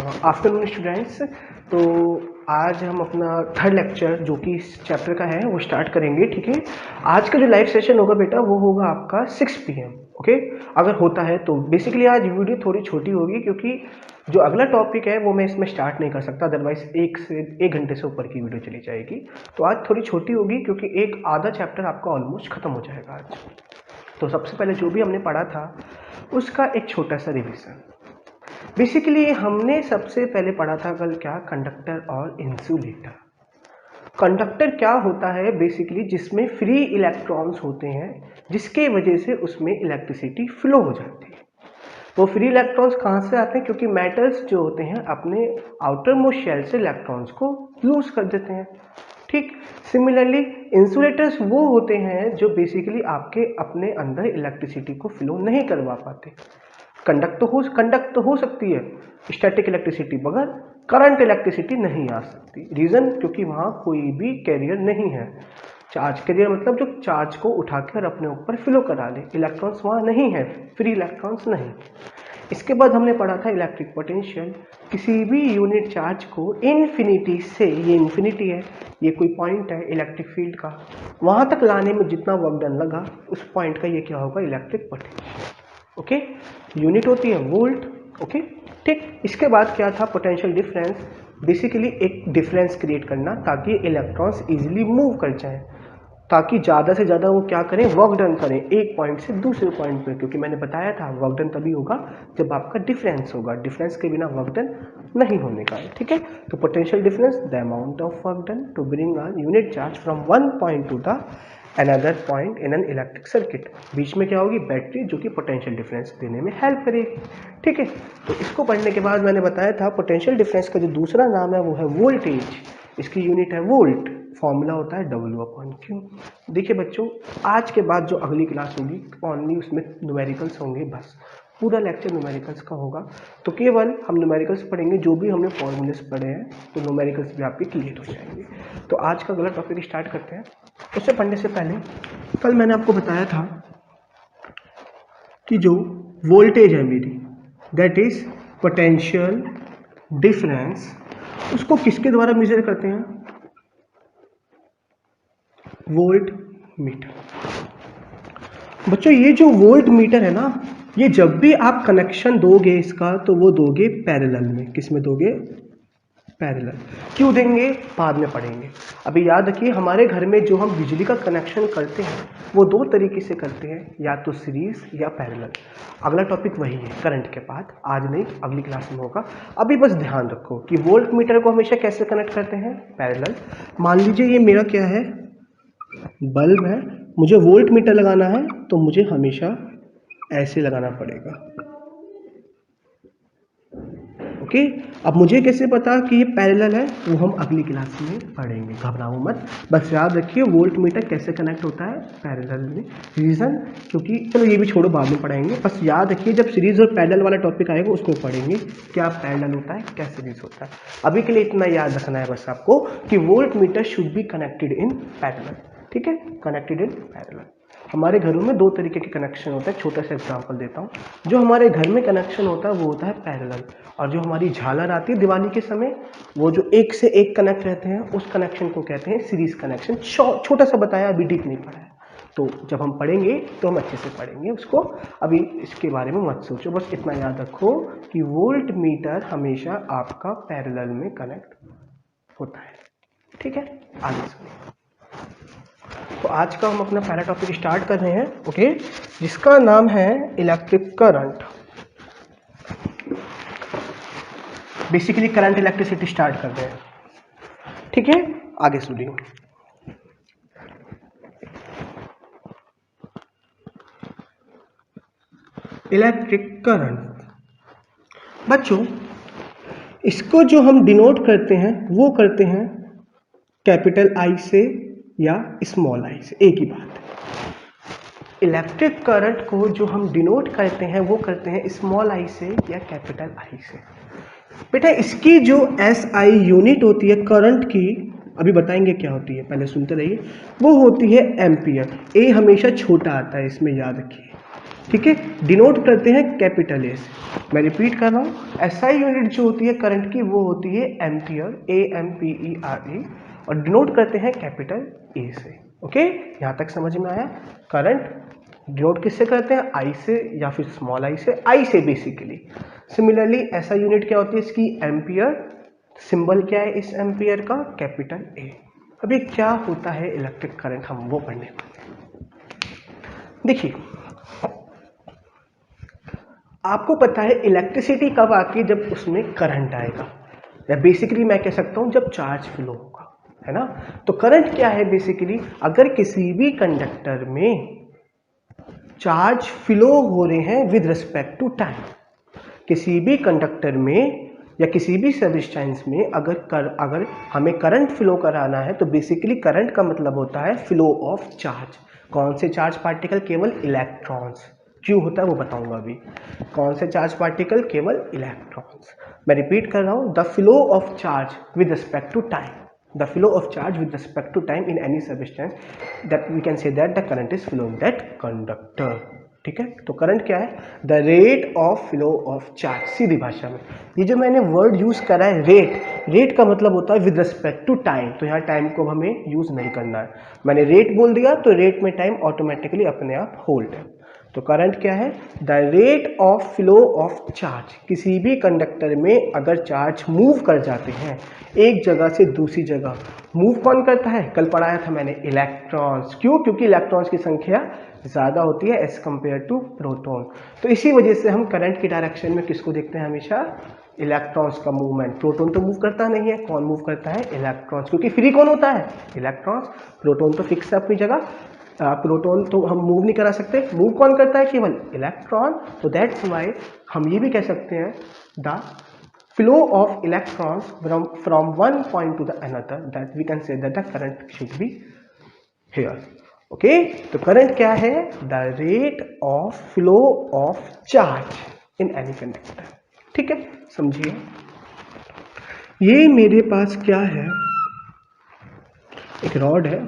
Afternoon students. तो आज हम अपना थर्ड लेक्चर जो कि इस चैप्टर का है वो स्टार्ट करेंगे। ठीक है, आज का जो लाइव सेशन होगा बेटा वो होगा आपका 6 PM। ओके, अगर होता है तो बेसिकली आज वीडियो थोड़ी छोटी होगी क्योंकि जो अगला टॉपिक है वो मैं इसमें स्टार्ट नहीं कर सकता, अदरवाइज 1 घंटे से ऊपर की वीडियो चली जाएगी। तो आज थोड़ी छोटी होगी क्योंकि एक आधा चैप्टर आपका ऑलमोस्ट खत्म हो जाएगा आज। तो सबसे पहले जो भी हमने पढ़ा था उसका एक छोटा सा रिविजन। बेसिकली हमने सबसे पहले पढ़ा था कल क्या, कंडक्टर और इंसुलेटर। कंडक्टर क्या होता है बेसिकली, जिसमें फ्री इलेक्ट्रॉन्स होते हैं जिसके वजह से उसमें इलेक्ट्रिसिटी फ्लो हो जाती है। वो फ्री इलेक्ट्रॉन्स कहाँ से आते हैं, क्योंकि मेटल्स जो होते हैं अपने आउटर मोस्ट शेल से इलेक्ट्रॉन्स को लूज कर देते हैं। ठीक, सिमिलरली इंसुलेटर्स वो होते हैं जो बेसिकली आपके अपने अंदर इलेक्ट्रिसिटी को फ्लो नहीं करवा पाते। कंडक्ट तो हो सकती है स्टैटिक इलेक्ट्रिसिटी, मगर करंट इलेक्ट्रिसिटी नहीं आ सकती। रीज़न, क्योंकि वहाँ कोई भी कैरियर नहीं है। चार्ज कैरियर मतलब जो चार्ज को उठाकर अपने ऊपर फ्लो करा ले, इलेक्ट्रॉन्स वहाँ नहीं है, फ्री इलेक्ट्रॉन्स नहीं। इसके बाद हमने पढ़ा था इलेक्ट्रिक पोटेंशियल। किसी भी यूनिट चार्ज को इन्फिनिटी से, ये इन्फिनिटी है, ये कोई पॉइंट है इलेक्ट्रिक फील्ड का, वहाँ तक लाने में जितना वर्क डन लगा उस पॉइंट का ये क्या होगा, इलेक्ट्रिक पोटेंशियल। ओके, यूनिट होती है वोल्ट। ओके, ठीक। इसके बाद क्या था, पोटेंशियल डिफरेंस। बेसिकली एक डिफरेंस क्रिएट करना ताकि इलेक्ट्रॉन्स इजीली मूव कर जाएं, ताकि ज़्यादा से ज़्यादा वो क्या करें, वर्क डन करें एक पॉइंट से दूसरे पॉइंट पे। क्योंकि मैंने बताया था वर्क डन तभी होगा जब आपका डिफरेंस होगा, डिफरेंस के बिना वर्क डन नहीं होने का है। ठीक है, तो potential difference, the amount of work done to bring a unit charge from one point to the another point in an electric circuit. बीच में क्या होगी, बैटरी, जो कि पोटेंशियल डिफरेंस देने में हेल्प करेगी। ठीक है, तो इसको पढ़ने के बाद मैंने बताया था पोटेंशियल डिफरेंस का जो दूसरा नाम है वो है वोल्टेज। इसकी यूनिट है वोल्ट, फॉर्मूला होता है W/Q। देखिए बच्चों, आज के बाद जो अगली क्लास होगी ओनली उसमें न्यूमेरिकल्स होंगे, बस पूरा लेक्चर न्यूमेरिकल्स का होगा। तो केवल हम न्यूमेरिकल्स पढ़ेंगे, जो भी हमने फॉर्मूलेस पढ़े हैं तो न्यूमेरिकल्स भी आपके क्लियर हो जाएंगे। तो आज का अगला टॉपिक स्टार्ट करते हैं। उससे पढ़ने से पहले कल मैंने आपको बताया था कि जो वोल्टेज है मेरी, दैट इज पोटेंशियल डिफरेंस, उसको किसके द्वारा मेजर करते हैं, वोल्ट मीटर। बच्चों ये जो वोल्ट मीटर है ना, ये जब भी आप कनेक्शन दोगे इसका तो वो दोगे पैरेलल में। किस में दोगे, पैरेलल। क्यों देंगे, बाद में पढ़ेंगे। अभी याद रखिए, हमारे घर में जो हम बिजली का कनेक्शन करते हैं वो दो तरीके से करते हैं, या तो सीरीज या पैरेलल। अगला टॉपिक वही है करंट के बाद, आज नहीं अगली क्लास में होगा। अभी बस ध्यान रखो कि वोल्ट मीटर को हमेशा कैसे कनेक्ट करते हैं, पैरेलल। मान लीजिए ये मेरा क्या है, बल्ब है, मुझे वोल्ट मीटर लगाना है तो मुझे हमेशा ऐसे लगाना पड़ेगा। ओके, अब मुझे कैसे पता कि ये पैरेलल है, वो हम अगली क्लास में पढ़ेंगे, घबराओ मत। बस याद रखिए वोल्ट मीटर कैसे कनेक्ट होता है, पैरेलल में। रीज़न, क्योंकि चलो ये भी छोड़ो, बाद में पढ़ेंगे। बस याद रखिए जब सीरीज और पैरेलल वाला टॉपिक आएगा उसमें पढ़ेंगे क्या पैरेलल होता है, क्या सीरीज होता है। अभी के लिए इतना याद रखना है बस आपको कि volt meter should be connected in parallel. ठीक है, कनेक्टेड इन पैरेलल। हमारे घरों में दो तरीके के कनेक्शन होता है, छोटा सा एग्जांपल देता हूँ। जो हमारे घर में कनेक्शन होता है वो होता है पैरेलल, और जो हमारी झालर आती है दिवाली के समय, वो जो एक से एक कनेक्ट रहते हैं उस कनेक्शन को कहते हैं सीरीज कनेक्शन। छोटा सा बताया, अभी डीप नहीं पढ़ा है, तो जब हम पढ़ेंगे तो हम अच्छे से पढ़ेंगे उसको। अभी इसके बारे में मत सोचो, बस इतना याद रखो कि वोल्ट मीटर हमेशा आपका पैरेलल में कनेक्ट होता है। ठीक है, आगे सुनिए। तो आज का हम अपना पहला टॉपिक स्टार्ट कर रहे हैं, ओके, जिसका नाम है electric current. Basically current electricity start कर रहे हैं। ठीक है, आगे सुनिए। इलेक्ट्रिक करंट बच्चों, इसको जो हम डिनोट करते हैं वो करते हैं कैपिटल आई से या स्मॉल आई से, एक ही बात है। इलेक्ट्रिक करंट को जो हम डिनोट करते हैं वो करते हैं स्मॉल आई से या कैपिटल आई से। बेटा इसकी जो एस आई यूनिट होती है करंट की, अभी बताएंगे क्या होती है, पहले सुनते रहिए। वो होती है एम्पियर। ए हमेशा छोटा आता है इसमें, याद रखिए। ठीक है, डिनोट करते हैं कैपिटल ए से। मैं रिपीट कर रहा हूँ, एसआई यूनिट जो होती है करंट की वो होती है एम्पियर, AMPERE, और डिनोट करते हैं कैपिटल ए से। ओके, यहाँ तक समझ में आया? करंट डिनोट किससे करते हैं? आई से या फिर स्मॉल आई से, आई से बेसिकली। सिमिलरली एसआई यूनिट क्या होती है इसकी? एम्पियर। सिंबल क्या है इस एम्पियर का? Capital A. अभी क्या होता है इलेक्ट्रिक करंट, हम वो पढ़ने वाले। देखिए, आपको पता है इलेक्ट्रिसिटी कब आती है? जब उसमें करंट आएगा, या बेसिकली मैं कह सकता हूं जब चार्ज फ्लो होगा, है ना? तो करंट क्या है बेसिकली? अगर किसी भी कंडक्टर में चार्ज फ्लो हो रहे हैं विद रिस्पेक्ट टू टाइम, किसी भी कंडक्टर में या किसी भी सब्सटेंस में अगर हमें करंट फ्लो कराना है, तो बेसिकली करंट का मतलब होता है फ्लो ऑफ चार्ज। कौन से चार्ज पार्टिकल? केवल इलेक्ट्रॉन्स। क्यों होता है वो बताऊंगा अभी। कौन से चार्ज पार्टिकल? केवल इलेक्ट्रॉन्स। मैं रिपीट कर रहा हूं, the flow of charge with respect to time, the flow of charge with respect to time in any substance, that we can say that the current is flowing that conductor। ठीक है, तो current क्या है? The rate of flow of charge. सीधी भाषा में ये जो मैंने वर्ड यूज करा है रेट, रेट का मतलब होता है विद रिस्पेक्ट टू टाइम, तो यहाँ टाइम को हमें यूज नहीं करना है। मैंने रेट बोल दिया तो रेट में टाइम ऑटोमेटिकली अपने आप होल्ड है। तो करंट क्या है? The rate of flow of charge. किसी भी कंडक्टर में अगर चार्ज मूव कर जाते हैं एक जगह से दूसरी जगह, मूव कौन करता है? कल पढ़ाया था मैंने, इलेक्ट्रॉन्स। क्यों? क्योंकि इलेक्ट्रॉन्स की संख्या ज़्यादा होती है एज कंपेयर टू प्रोटॉन। तो इसी वजह से हम करंट की डायरेक्शन में किसको देखते हैं? हमेशा इलेक्ट्रॉन्स का मूवमेंट। प्रोटॉन तो मूव करता नहीं है, कौन मूव करता है? इलेक्ट्रॉन्स, क्योंकि फ्री कौन होता है? इलेक्ट्रॉन्स। प्रोटॉन तो फिक्स है अपनी जगह, प्रोटॉन तो हम मूव नहीं करा सकते, मूव कौन करता है? केवल इलेक्ट्रॉन। तो दैट्स वाई हम ये भी कह सकते हैं the flow of electrons from one point to the another, that we can say that the current should be here. Okay, तो करंट क्या है? The rate of flow of charge in any conductor. ठीक है, समझिए। ये मेरे पास क्या है? एक रॉड है,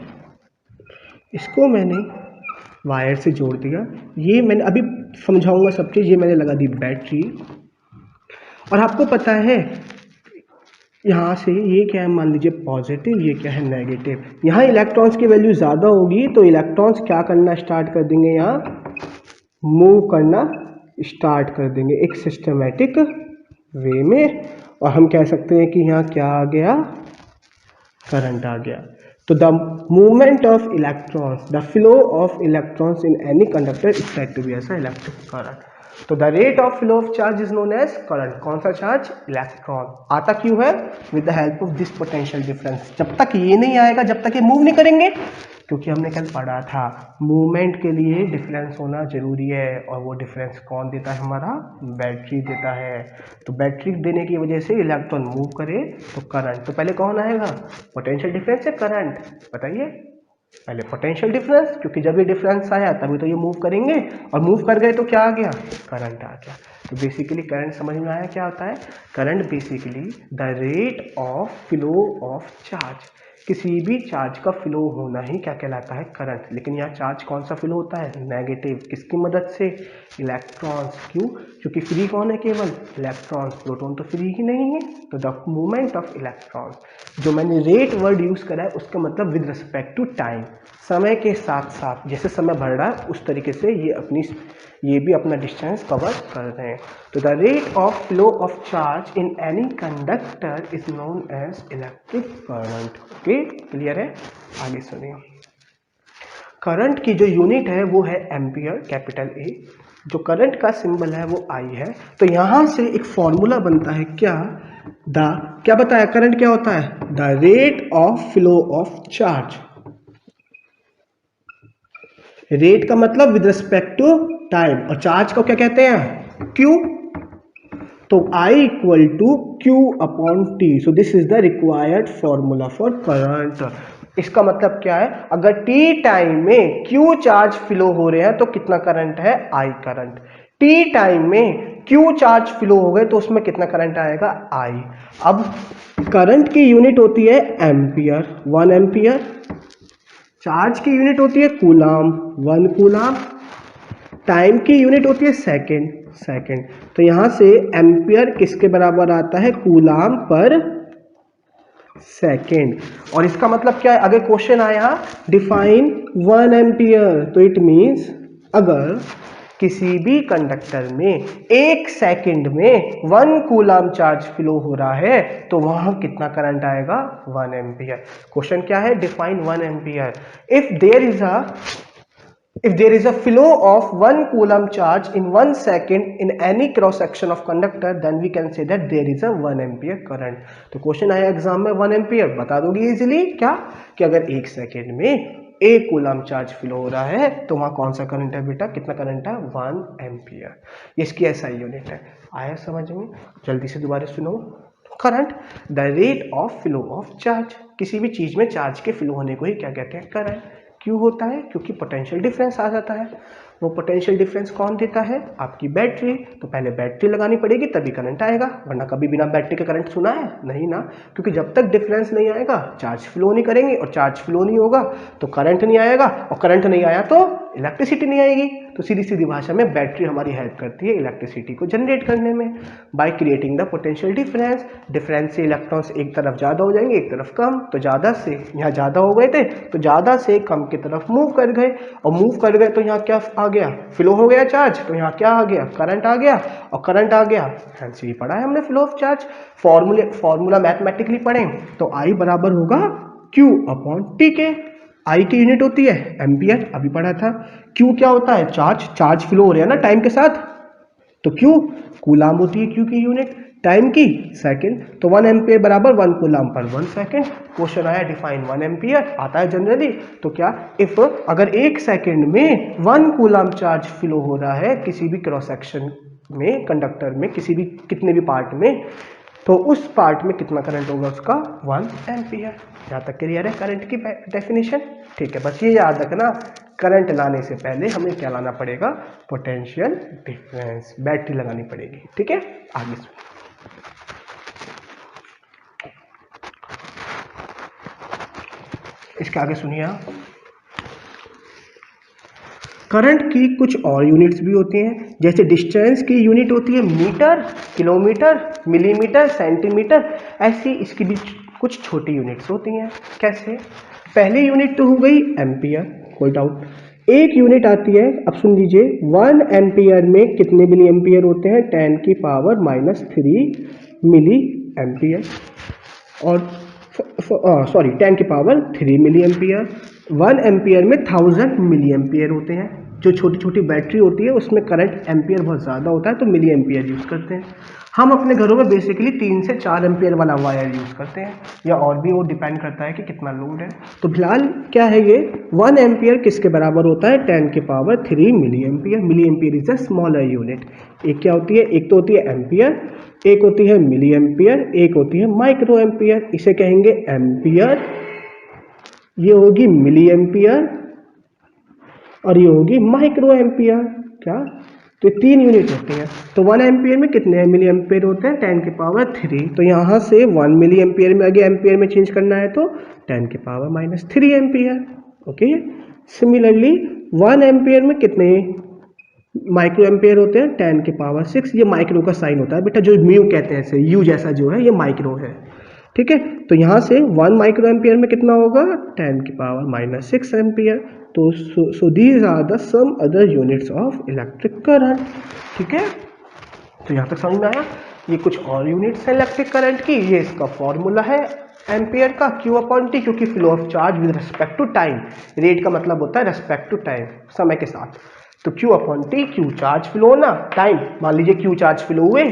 इसको मैंने वायर से जोड़ दिया। ये मैंने अभी समझाऊंगा सब चीज़। ये मैंने लगा दी बैटरी, और आपको पता है यहाँ से ये क्या है? मान लीजिए पॉजिटिव, ये क्या है? नेगेटिव। यहाँ इलेक्ट्रॉन्स की वैल्यू ज़्यादा होगी तो इलेक्ट्रॉन्स क्या करना स्टार्ट कर देंगे? यहाँ मूव करना स्टार्ट कर देंगे एक सिस्टमेटिक वे में, और हम कह सकते हैं कि यहाँ क्या आ गया? करंट आ गया। तो the movement of electrons, the flow of electrons in any conductor is said to be as a electric current. तो the rate of flow of charge is known as current. कौन सा चार्ज? इलेक्ट्रॉन। आता क्यों है? With the help of this potential difference. जब तक ये नहीं आएगा, जब तक ये मूव नहीं करेंगे, क्योंकि हमने कल पढ़ा था मूवमेंट के लिए डिफरेंस होना जरूरी है, और वो डिफरेंस कौन देता है? हमारा बैटरी देता है। तो बैटरी देने की वजह से इलेक्ट्रॉन मूव करे तो करंट। तो पहले कौन आएगा? पोटेंशियल डिफरेंस या करंट? बताइए। पहले पोटेंशियल डिफरेंस, क्योंकि जब ये डिफरेंस आया तभी तो ये मूव करेंगे, और मूव कर गए तो क्या आ गया? करंट आ गया। तो बेसिकली करंट समझ में आया क्या होता है? Current basically the rate of flow of charge. किसी भी चार्ज का फ्लो होना ही क्या कहलाता है? करंट। लेकिन यहाँ चार्ज कौन सा फ्लो होता है? नेगेटिव। किसकी मदद से? इलेक्ट्रॉन्स। क्यों? क्योंकि फ्री कौन है? केवल इलेक्ट्रॉन्स। प्रोटॉन तो फ्री ही नहीं है। तो द मूवमेंट ऑफ इलेक्ट्रॉन्स, जो मैंने रेट वर्ड यूज करा है उसका मतलब विद रिस्पेक्ट टू टाइम, समय के साथ साथ जैसे समय बढ़ रहा है उस तरीके से ये भी अपना डिस्टेंस कवर कर रहे हैं। तो the rate of flow of charge in any conductor is known as electric current. Okay, clear है? आगे सुनिए। करंट की जो यूनिट है वो है एम्पियर, कैपिटल ए। जो करंट का सिंबल है वो आई है। तो यहां से एक फॉर्मूला बनता है क्या? क्या बताया? करंट क्या होता है? The rate of flow of charge. Rate का मतलब विद रिस्पेक्ट टू टाइम, और चार्ज को क्या कहते हैं? क्यू। तो I equal to q upon t. So this is the required formula for current. इसका मतलब क्या है? अगर t टाइम में q चार्ज फ्लो हो रहे हैं तो कितना करंट है? I current. t टाइम में q चार्ज फ्लो हो गए तो उसमें कितना करंट आएगा? I। अब करंट की यूनिट होती है एम्पियर, 1 एम्पियर। चार्ज की यूनिट होती है कूलाम, 1 कूलाम। टाइम की यूनिट होती है सेकेंड, सेकेंड। तो यहाँ से एम्पियर किसके बराबर आता है, कूलाम पर सेकेंड। और इसका मतलब क्या है, अगर क्वेश्चन आया डिफाइन 1 एम्पियर, तो इट मीन्स अगर किसी भी कंडक्टर में 1 सेकंड में 1 कूलाम चार्ज फ्लो हो रहा है तो वहां कितना करंट आएगा, 1 एम्पियर। क्वेश्चन क्या है, define 1 ampere. If there is a flow of 1 coulomb charge in 1 second in any cross section of conductor, then we can say that there is a 1 ampere current। तो question आया exam में 1 ampere, बता दोगे easily क्या, कि अगर 1 second में 1 coulomb charge flow हो रहा है तो वहां कौन सा करंट है बेटा, कितना करंट है, 1 एम्पियर। ये इसकी एसआई यूनिट है। आया समझ में? जल्दी से दोबारा सुनो। Current, the rate of flow of charge, किसी भी चीज में चार्ज के फ्लो होने को ही क्या कहते हैं, करंट। क्यों होता है, क्योंकि पोटेंशियल डिफरेंस आ जाता है। वो पोटेंशियल डिफरेंस कौन देता है, आपकी बैटरी। तो पहले बैटरी लगानी पड़ेगी तभी करंट आएगा, वरना कभी बिना बैटरी के करंट सुना है, नहीं ना। क्योंकि जब तक डिफरेंस नहीं आएगा चार्ज फ्लो नहीं करेंगे, और चार्ज फ्लो नहीं होगा तो करंट नहीं आएगा, और करंट नहीं आया तो इलेक्ट्रिसिटी नहीं आएगी। तो सीधी सीधी भाषा में बैटरी हमारी हेल्प करती है इलेक्ट्रिसिटी को जनरेट करने में, by creating the potential difference. Difference से इलेक्ट्रॉन्स एक तरफ ज़्यादा हो जाएंगे, एक तरफ कम। तो ज़्यादा से यहाँ ज़्यादा हो गए थे तो ज़्यादा से कम की तरफ मूव कर गए, और मूव कर गए तो यहाँ क्या आ गया, फ्लो हो गया चार्ज, तो यहाँ क्या आ गया, करंट आ गया, और करंट आ गया, ऐसे ही पढ़ा है हमने flow of charge. Formula mathematically पढ़े तो I बराबर होगा Q अपॉन टी के। I की यूनिट होती है एम्पियर, अभी पढ़ा था। Q क्या होता है, चार्ज, चार्ज फ्लो हो रहा है ना टाइम के साथ, तो Q कूलाम होती है Q की यूनिट, टाइम की सेकंड। तो 1 एम्पियर बराबर 1 कूलाम पर 1 सेकंड। क्वेश्चन आया डिफाइन 1 एम्पियर, आता है जनरली। तो क्या, इफ अगर 1 सेकंड में 1 कूलाम चार्ज फ्लो हो रहा है किसी भी क्रॉस सेक्शन में, कंडक्टर में, किसी भी कितने भी पार्ट में, तो उस पार्ट में कितना करंट होगा उसका, 1 एम्पियर। यहाँ तक क्लियर है करंट की डेफिनेशन? ठीक है, बस ये याद रखना, करंट लाने से पहले हमें क्या लाना पड़ेगा, पोटेंशियल डिफरेंस, बैटरी लगानी पड़ेगी। ठीक है, आगे सुनिए। इसके आगे सुनिए आप, करंट की कुछ और यूनिट्स भी होती हैं। जैसे डिस्टेंस की यूनिट होती है मीटर, किलोमीटर, मिलीमीटर, सेंटीमीटर, ऐसी इसकी भी कुछ छोटी यूनिट्स होती हैं। कैसे, पहली यूनिट तो हो गई एम्पियर, कोई डाउट। एक यूनिट आती है, अब सुन लीजिए, 1 एम्पियर में कितने मिली एम्पियर होते हैं, 10 की पावर -3 मिली एम्पियर, और सॉरी 10 की पावर 3 मिली एम्पियर। 1 एम्पियर में 1000 मिली एम्पियर होते हैं। जो छोटी छोटी बैटरी होती है उसमें करंट एम्पियर बहुत ज़्यादा होता है तो मिली एम्पियर यूज़ करते हैं। हम अपने घरों में बेसिकली 3 से 4 एम्पियर वाला वायर यूज़ करते हैं, या और भी, वो डिपेंड करता है कि कितना लोड है। तो फिलहाल क्या है ये, 1 एम्पियर किसके बराबर होता है, 10 की power 3 milli ampere. Milli ampere is a smaller unit. एक क्या होती है, एक तो होती है एम्पियर, एक होती है मिली एम्पियर, एक होती है माइक्रो एम्पियर। इसे कहेंगे एम्पियर, ये होगी मिली एम्पियर, और ये होगी माइक्रो एम्पियर। क्या, तो 3 यूनिट होती हैं। तो 1 एम्पियर में कितने मिली एम्पियर होते हैं, 10 की पावर 3। तो यहाँ से 1 मिली एम्पियर में आगे एम्पियर में चेंज करना है तो 10 की power -3 ampere. Okay, similarly 1 ampere में कितने माइक्रो एम्पियर होते हैं, 10 की पावर 6। ये माइक्रो का साइन होता है बेटा, जो म्यू कहते हैं, ऐसे यू जैसा जो है, ये माइक्रो है। ठीक है, तो यहाँ से 1 माइक्रो एम्पियर में कितना होगा, 10 की पावर -6 एम्पियर। तो so these are the some other units of electric current. ठीक है, तो यहाँ तक समझ में आया। ये कुछ और यूनिट्स है इलेक्ट्रिक करंट की। ये इसका फॉर्मूला है एम्पियर का, Q अपॉन टी, क्योंकि flow of charge with respect to time. Rate का मतलब होता है रिस्पेक्ट टू टाइम, समय के साथ। तो Q upon T, Q charge flow ना, टाइम, मान लीजिए Q चार्ज फ्लो हुए,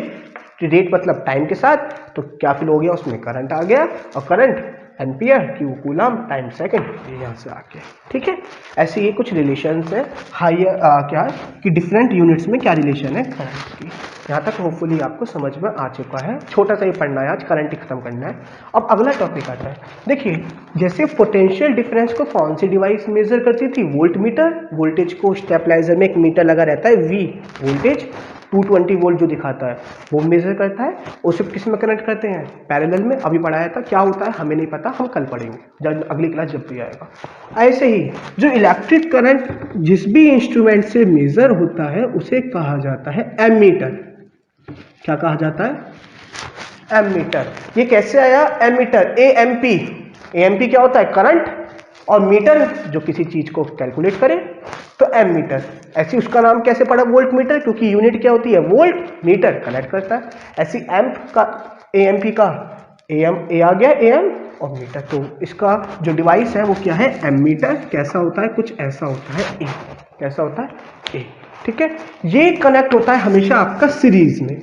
रेट मतलब टाइम के साथ, तो क्या फ्लो हो गया, उसमें करंट आ गया, और current ampere, Q coulomb, time second, ये यहाँ से आ गया। ठीक है, ऐसे ये कुछ रिलेशंस है हायर क्या कि डिफरेंट यूनिट्स में क्या रिलेशन है करंट की। यहाँ तक होपफुली आपको समझ में आ चुका है। छोटा सा ही पढ़ना है आज, करंट ही खत्म करना है। अब अगला टॉपिक आता है। देखिए, जैसे पोटेंशियल डिफरेंस को कौन सी डिवाइस मेजर करती थी, वोल्ट मीटर। वोल्टेज को स्टेबलाइजर में एक मीटर लगा रहता है V वोल्टेज, 220 वोल्ट जो दिखाता है वो मेजर करता है, उसे किस में कनेक्ट करते हैं, पैरेलल में। अभी पढ़ाया था, क्या होता है हमें नहीं पता, हम कल पढ़ेंगे जब अगली क्लास जब भी आएगा। ऐसे ही जो इलेक्ट्रिक करंट जिस भी इंस्ट्रूमेंट से मेजर होता है उसे कहा जाता है एमीटर। क्या कहा जाता है, एमीटर। ये कैसे आया, एमीटर, एएमपी। एएमपी क्या होता है, करंट, और मीटर जो किसी चीज को कैलकुलेट करे, तो एमीटर। ऐसी उसका नाम कैसे पड़ा, वोल्ट मीटर, क्योंकि यूनिट क्या होती है, वोल्ट, मीटर कनेक्ट करता है। ऐसी एम्प का, एएमपी का एम, ए आ गया एम, और मीटर। तो इसका जो डिवाइस है वो क्या है, एमीटर। कैसा होता है, कुछ ऐसा होता है, ए। कैसा होता है, ए। ठीक है, ये कनेक्ट होता है हमेशा आपका सीरीज में।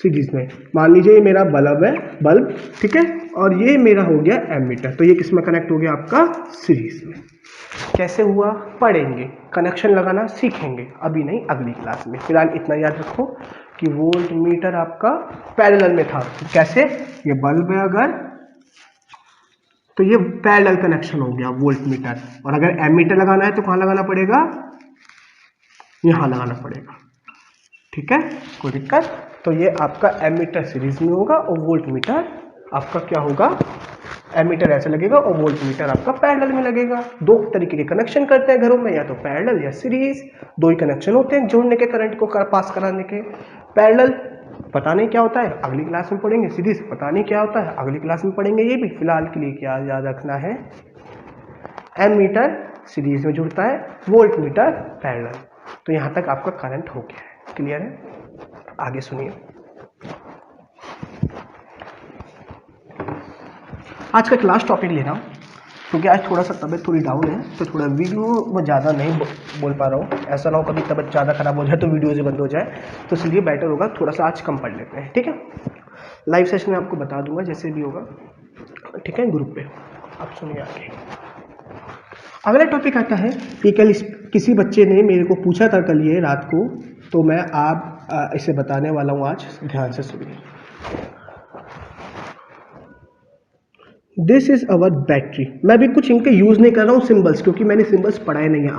सीरीज में मान लीजिए ये मेरा बल्ब है, बल्ब, ठीक है, और ये मेरा हो गया एमीटर। तो ये किस में कनेक्ट हो गया, आपका सीरीज में। कैसे हुआ, पढ़ेंगे, कनेक्शन लगाना सीखेंगे, अभी नहीं अगली क्लास में। फिलहाल इतना याद रखो कि वोल्ट मीटर आपका पैरेलल में था। कैसे, ये बल्ब है अगर, तो ये पैरेलल कनेक्शन हो गया वोल्ट मीटर, और अगर एमीटर लगाना है तो कहाँ लगाना पड़ेगा, यहां लगाना पड़ेगा। ठीक है, कोई दिक्कत। तो ये आपका एमीटर सीरीज में होगा और वोल्ट मीटर आपका क्या होगा, एमीटर ऐसे लगेगा और वोल्ट मीटर आपका पैरेलल में लगेगा। दो तरीके के कनेक्शन करते हैं घरों में, या तो पैरेलल या सीरीज। दो ही कनेक्शन होते हैं जोड़ने के, करंट को पास कराने के। पैरेलल पता नहीं क्या होता है, अगली क्लास में पढ़ेंगे। सीरीज पता नहीं क्या होता है, अगली क्लास में पढ़ेंगे। ये भी फिलहाल के लिए क्या याद रखना है, एमीटर सीरीज में जुड़ता है, वोल्ट मीटर पैरेलल। तो यहां तक आपका करंट हो गया है, क्लियर है। आगे सुनिए, आज का क्लास टॉपिक ले रहा हूँ क्योंकि आज थोड़ा सा तबीयत थोड़ी डाउन है, तो थोड़ा वीडियो में ज़्यादा नहीं बोल पा रहा हूँ। ऐसा ना हो कभी तबीयत ज़्यादा खराब हो जाए तो वीडियो से बंद हो जाए, तो इसलिए बेटर होगा थोड़ा सा आज कम पढ़ लेते हैं। ठीक है, लाइव सेशन में आपको बता दूंगा जैसे भी होगा, ठीक है, ग्रुप पे। आप सुनिए आगे। अगला टॉपिक आता है कि कल किसी बच्चे ने मेरे को पूछा था कल ये रात को, तो मैं आप इसे बताने वाला हूँ आज, ध्यान से सुनिए। This is our battery. मैं भी कुछ इनके यूज नहीं कर रहा हूँ सिंबल्स, क्योंकि मैंने सिंबल्स पढ़ाए नहीं है।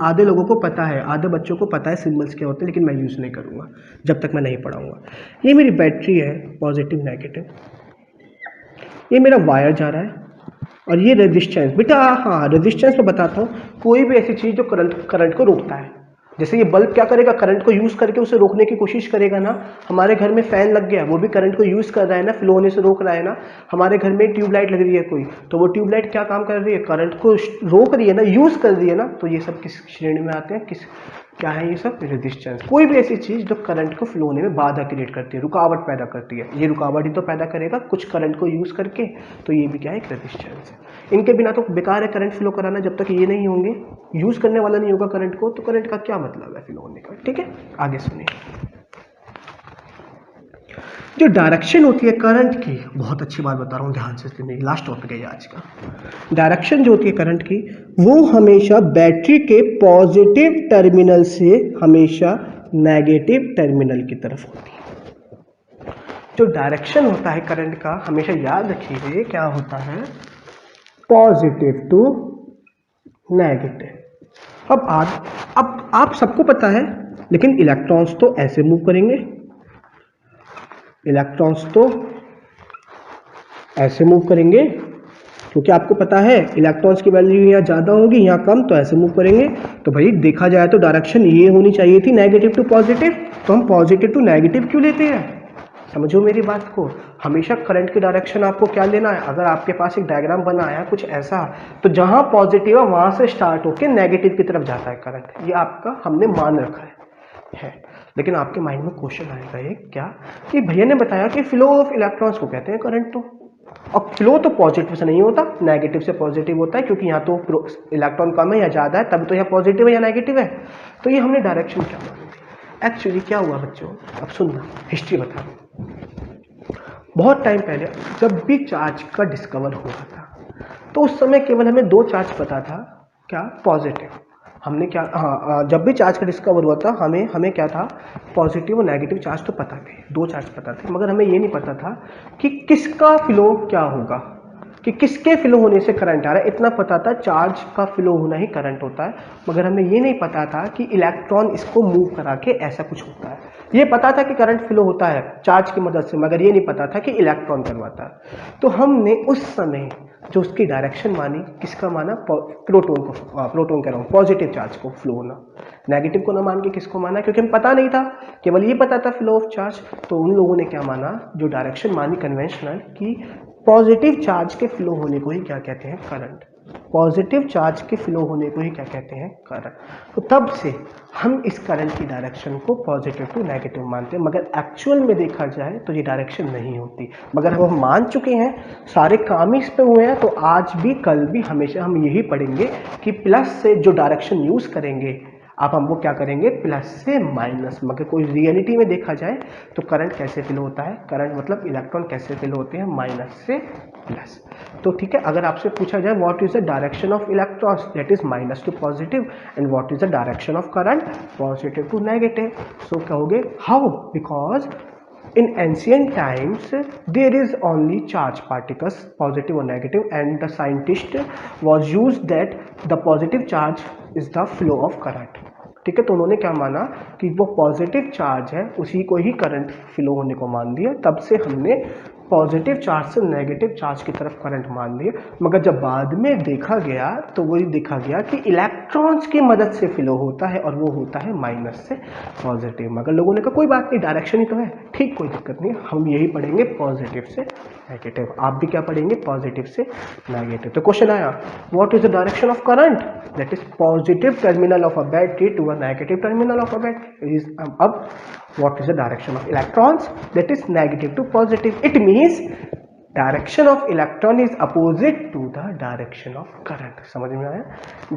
आधे लोगों को पता है, आधे बच्चों को पता है सिंबल्स क्या होते हैं, लेकिन मैं यूज नहीं करूँगा जब तक मैं नहीं पढ़ाऊँगा। ये मेरी बैटरी है, पॉजिटिव नेगेटिव। ये मेरा वायर जा रहा है, और ये रेजिस्टेंस। बेटा हाँ, रेजिस्टेंस में बताता हूँ, कोई भी ऐसी चीज़ जो करंट को रोकता है। जैसे ये बल्ब क्या करेगा, करंट को यूज करके उसे रोकने की कोशिश करेगा ना। हमारे घर में फैन लग गया, वो भी करंट को यूज कर रहा है ना, फ्लो होने से रोक रहा है ना। हमारे घर में ट्यूबलाइट लग रही है कोई, तो वो ट्यूबलाइट क्या काम कर रही है, करंट को रोक रही है ना, यूज कर रही है ना। तो ये सब किस श्रेणी में आते हैं, किस, क्या है ये सब, रेजिस्टेंस। कोई भी ऐसी चीज जो करंट को फ्लो होने में बाधा क्रिएट करती है, रुकावट पैदा करती है, ये रुकावट ही तो पैदा करेगा कुछ करंट को यूज करके। तो ये भी क्या है, एक रेजिस्टेंस है। इनके बिना तो बेकार है करंट फ्लो कराना, जब तक ये नहीं होंगे, यूज करने वाला नहीं होगा करंट को, तो करंट का क्या मतलब है फ्लो होने का। ठीक है, आगे सुनिए। जो डायरेक्शन होती है करंट की, बहुत अच्छी बात बता रहा हूँ, ध्यान से सुनिए, लास्ट टॉपिक है आज का। डायरेक्शन जो होती है करंट की, वो हमेशा बैटरी के पॉजिटिव टर्मिनल से हमेशा नेगेटिव टर्मिनल की तरफ होती है। जो डायरेक्शन होता है करंट का, हमेशा याद रखिए क्या होता है, पॉजिटिव टू नेगेटिव। अब आप सबको पता है, लेकिन इलेक्ट्रॉन्स तो ऐसे मूव करेंगे, इलेक्ट्रॉन्स तो ऐसे मूव करेंगे, क्योंकि आपको पता है इलेक्ट्रॉन्स की वैल्यू यहाँ ज़्यादा होगी, यहाँ कम, तो ऐसे मूव करेंगे। तो भाई देखा जाए तो डायरेक्शन ये होनी चाहिए थी, नेगेटिव टू पॉजिटिव। तो हम पॉजिटिव टू नेगेटिव क्यों लेते हैं, समझो मेरी बात को। हमेशा करंट की डायरेक्शन आपको क्या लेना है, अगर आपके पास एक डायग्राम बना है कुछ ऐसा, तो जहां पॉजिटिव है वहां से स्टार्ट होकर नेगेटिव की तरफ जाता है करंट। ये आपका हमने मान रखा है। लेकिन आपके माइंड में क्वेश्चन आएगा ये क्या, कि भैया ने बताया कि फ्लो ऑफ इलेक्ट्रॉन्स को कहते हैं करंट। तो अब फ्लो तो पॉजिटिव से नहीं होता, नेगेटिव से पॉजिटिव होता है, क्योंकि यहाँ तो इलेक्ट्रॉन कम है या ज़्यादा है, तभी तो यहाँ पॉजिटिव है या नेगेटिव है। तो ये हमने डायरेक्शन क्या मानी थी। एक्चुअली क्या हुआ बच्चों, अब सुनना, हिस्ट्री बता। बहुत टाइम पहले जब भी चार्ज का डिस्कवर हुआ था, तो उस समय केवल हमें दो चार्ज पता था, क्या, पॉजिटिव। हमने क्या, हाँ, जब भी चार्ज का डिस्कवर हुआ था हमें क्या था, पॉजिटिव और नेगेटिव चार्ज तो पता थे, दो चार्ज पता थे, मगर हमें ये नहीं पता था कि किसका फ्लो क्या होगा। कि किसके फ्लो होने से करंट आ रहा है। इतना पता था चार्ज का फ्लो होना ही करंट होता है, मगर हमें ये नहीं पता था कि इलेक्ट्रॉन इसको मूव करा के ऐसा कुछ होता है। ये पता था कि करंट फ्लो होता है चार्ज की मदद से, मगर ये नहीं पता था कि इलेक्ट्रॉन करवाता है। तो हमने उस समय जो उसकी डायरेक्शन मानी, किसका माना, प्रोटॉन को, प्रोटॉन कह रहा हूँ, पॉजिटिव चार्ज को फ्लो होना। नेगेटिव को ना मान के किसको माना, क्योंकि हमें पता नहीं था, केवल ये पता था फ्लो ऑफ चार्ज। तो उन लोगों ने क्या माना, जो डायरेक्शन मानी कन्वेंशनल, कि पॉजिटिव चार्ज के फ्लो होने को ही क्या कहते हैं, करंट। पॉजिटिव चार्ज के फ्लो होने को ही क्या कहते हैं, करंट। तो तब से हम इस करंट की डायरेक्शन को पॉजिटिव टू नेगेटिव मानते हैं, मगर एक्चुअल में देखा जाए तो ये डायरेक्शन नहीं होती। मगर हम मान चुके हैं, सारे काम ही इस पे हुए हैं, तो आज भी कल भी हमेशा हम यही पढ़ेंगे कि प्लस से जो डायरेक्शन यूज करेंगे आप, हम वो क्या करेंगे, प्लस से माइनस। मगर कोई रियलिटी में देखा जाए तो करंट कैसे फ्लो होता है, करंट मतलब इलेक्ट्रॉन कैसे फ्लो होते हैं, माइनस से प्लस। तो ठीक है, अगर आपसे पूछा जाए what is the direction of electrons, that is minus to positive, and what is the direction of current, positive to negative. So कहोगे how, because in ancient times there is only charge particles, positive or negative, and the scientist was used that the positive charge is the flow of current। ठीक है, तो उन्होंने क्या माना कि वो positive charge है, उसी को ही करंट फ्लो होने को मान दिया। तब से हमने पॉजिटिव चार्ज से नेगेटिव चार्ज की तरफ करंट मान लिया। मगर जब बाद में देखा गया तो वही देखा गया कि इलेक्ट्रॉन्स की मदद से फ्लो होता है, और वो होता है माइनस से पॉजिटिव। मगर लोगों ने कहा कोई बात नहीं, डायरेक्शन ही तो है, ठीक, कोई दिक्कत नहीं, हम यही पढ़ेंगे पॉजिटिव से नेगेटिव। आप भी क्या पढ़ेंगे, पॉजिटिव से नेगेटिव। तो क्वेश्चन आया, what is the direction of current, that is positive terminal of a battery to a negative terminal of a battery. अब what is the direction of electrons, that is negative to positive. It means direction of electron is opposite to the direction of current। समझ में आया,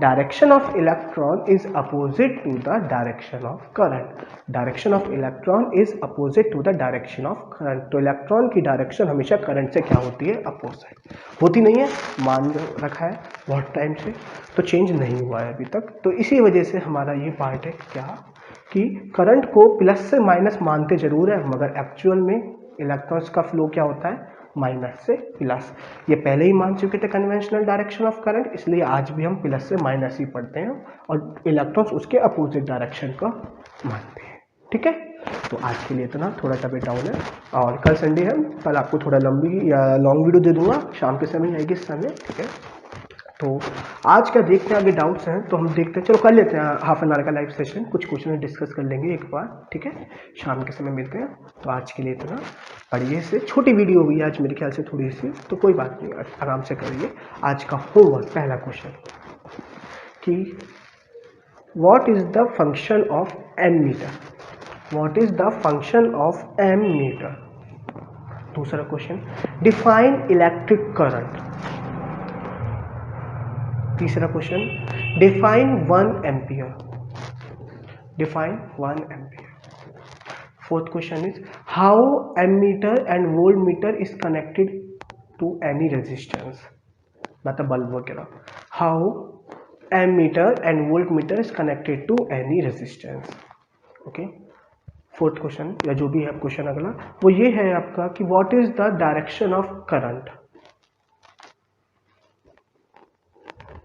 direction of electron is opposite to the direction of current। direction of electron is opposite to the direction of current। तो electron की direction हमेशा current से क्या होती है, अपोजिट होती नहीं है, मान रखा है बहुत टाइम से, तो चेंज नहीं हुआ है अभी तक। तो इसी वजह से हमारा ये पार्ट है क्या, कि करंट को प्लस से माइनस मानते जरूर है, मगर एक्चुअल में इलेक्ट्रॉन्स का फ्लो क्या होता है, माइनस से प्लस। ये पहले ही मान चुके थे कन्वेंशनल डायरेक्शन ऑफ करंट, इसलिए आज भी हम प्लस से माइनस ही पढ़ते हैं, और इलेक्ट्रॉन्स उसके अपोजिट डायरेक्शन का मानते हैं। ठीक है, तो आज के लिए इतना, थोड़ा सा डाउन है, और कल संडे है, कल आपको थोड़ा लंबी या लॉन्ग वीडियो दे दूंगा, शाम के समय आएगी इस समय। ठीक है, तो आज का देखते हैं, आगे डाउट्स हैं तो हम देखते हैं, चलो कर लेते हैं हाफ एन आवर का लाइव सेशन, कुछ क्वेश्चन डिस्कस कर लेंगे एक बार। ठीक है, शाम के समय मिलते हैं। तो आज के लिए इतना, पढ़िए से, छोटी वीडियो हुई आज मेरे ख्याल से थोड़ी सी, तो कोई बात नहीं, आराम से करिए। आज का होमवर्क, पहला क्वेश्चन कि what is the function of ammeter, what is the function of ammeter. दूसरा क्वेश्चन, डिफाइन इलेक्ट्रिक करंट। तीसरा question, define 1 ampere, define 1 ampere. Fourth question is how ammeter and volt meter is connected to any resistance, मतलब bulb वगैरह। How ammeter and volt meter is connected to any resistance. Okay, fourth question या जो भी है question अगला, वो ये है आपका कि what is the direction of current.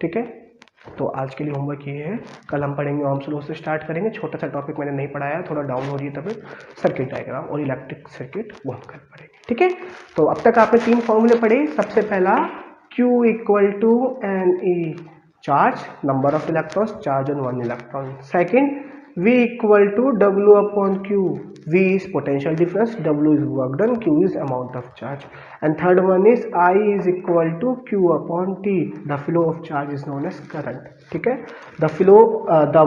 ठीक है, तो आज के लिए होमवर्क ये है, कल हम पढ़ेंगे ओम्स लॉ से स्टार्ट करेंगे। छोटा सा टॉपिक मैंने नहीं पढ़ाया, थोड़ा डाउन हो रही है तब, सर्किट डायग्राम और इलेक्ट्रिक सर्किट वो हम कल पढ़ेंगे। ठीक है, तो अब तक आपने 3 फॉर्मूले पढ़े। सबसे पहला Q equal to n e, charge, number of electrons, charge on 1 electron. Second, V equal to W upon Q, V is potential difference, W is work done, Q is amount of charge, and third one is I is equal to Q upon T, the flow of charge is known as current। ठीक है, the flow the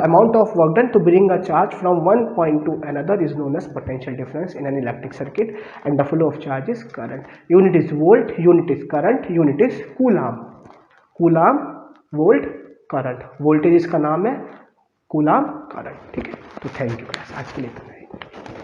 amount of work done to bring a charge from one point to another is known as potential difference in an electric circuit, and the flow of charge is current। Unit is volt, unit is current, unit is coulomb, coulomb volt current, voltage इसका नाम है, coulomb current. ठीक है, तो thank you class, आज के लिए इतना ही।